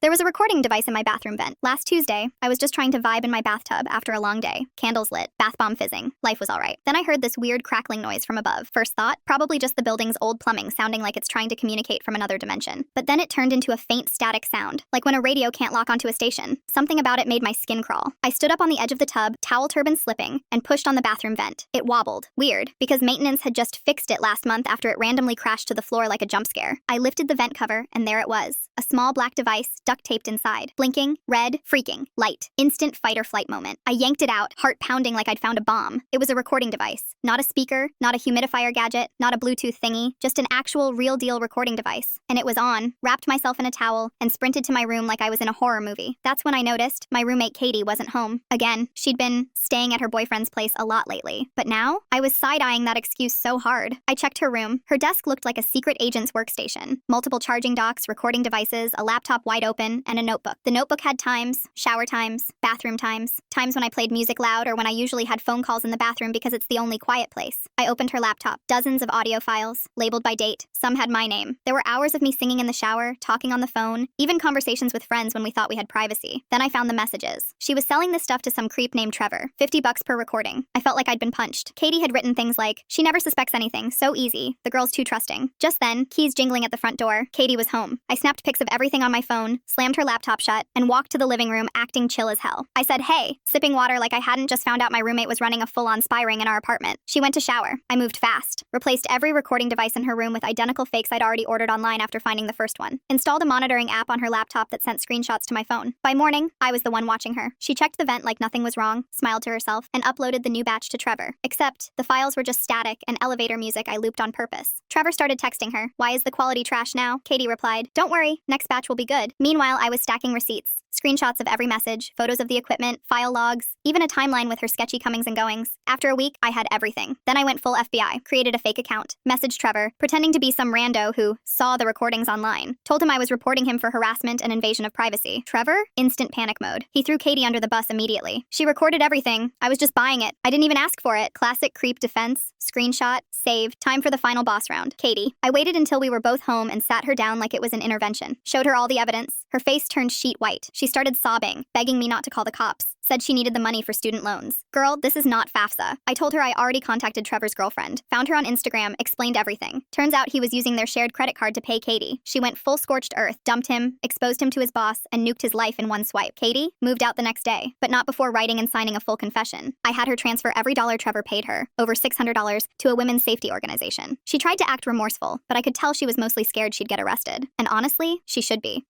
There was a recording device in my bathroom vent. Last Tuesday, I was just trying to vibe in my bathtub after a long day. Candles lit, bath bomb fizzing. Life was all right. Then I heard this weird crackling noise from above. First thought, probably just the building's old plumbing sounding like it's trying to communicate from another dimension. But then it turned into a faint static sound, like when a radio can't lock onto a station. Something about it made my skin crawl. I stood up on the edge of the tub, towel turban slipping, and pushed on the bathroom vent. It wobbled. Weird, because maintenance had just fixed it last month after it randomly crashed to the floor like a jump scare. I lifted the vent cover, and there it was. A small black device, duct-taped inside. Blinking, red, freaking, light. Instant fight-or-flight moment. I yanked it out, heart pounding like I'd found a bomb. It was a recording device. Not a speaker, not a humidifier gadget, not a Bluetooth thingy, just an actual real-deal recording device. And it was on, wrapped myself in a towel, and sprinted to my room like I was in a horror movie. That's when I noticed my roommate Katie wasn't home. Again, she'd been staying at her boyfriend's place a lot lately. But now, I was side-eyeing that excuse so hard. I checked her room. Her desk looked like a secret agent's workstation. Multiple charging docks, recording devices, a laptop wide open, and a notebook. The notebook had times, shower times, bathroom times, times when I played music loud or when I usually had phone calls in the bathroom because it's the only quiet place. I opened her laptop. Dozens of audio files, labeled by date. Some had my name. There were hours of me singing in the shower, talking on the phone, even conversations with friends when we thought we had privacy. Then I found the messages. She was selling this stuff to some creep named Trevor. $50 per recording. I felt like I'd been punched. Katie had written things like, "She never suspects anything. So easy. The girl's too trusting." Just then, keys jingling at the front door. Katie was home. I snapped pics of everything on my phone, slammed her laptop shut, and walked to the living room acting chill as hell. I said, "Hey," sipping water like I hadn't just found out my roommate was running a full-on spy ring in our apartment. She went to shower. I moved fast. Replaced every recording device in her room with identical fakes I'd already ordered online after finding the first one. Installed a monitoring app on her laptop that sent screenshots to my phone. By morning, I was the one watching her. She checked the vent like nothing was wrong, smiled to herself, and uploaded the new batch to Trevor. Except, the files were just static and elevator music I looped on purpose. Trevor started texting her. "Why is the quality trash now?" Katie replied, "Don't worry, next batch will be good." Meanwhile, I was stacking receipts. Screenshots of every message, photos of the equipment, file logs, even a timeline with her sketchy comings and goings. After a week, I had everything. Then I went full FBI, created a fake account, messaged Trevor, pretending to be some rando who saw the recordings online. Told him I was reporting him for harassment and invasion of privacy. Trevor? Instant panic mode. He threw Katie under the bus immediately. "She recorded everything. I was just buying it. I didn't even ask for it." Classic creep defense. Screenshot. Save. Time for the final boss round. Katie. I waited until we were both home and sat her down like it was an intervention. Showed her all the evidence. Her face turned sheet white. She started sobbing, begging me not to call the cops. Said she needed the money for student loans. "Girl, this is not FAFSA." I told her I already contacted Trevor's girlfriend. Found her on Instagram, explained everything. Turns out he was using their shared credit card to pay Katie. She went full scorched earth, dumped him, exposed him to his boss, and nuked his life in one swipe. Katie moved out the next day, but not before writing and signing a full confession. I had her transfer every dollar Trevor paid her, over $600, to a women's safety organization. She tried to act remorseful, but I could tell she was mostly scared she'd get arrested. And honestly, she should be.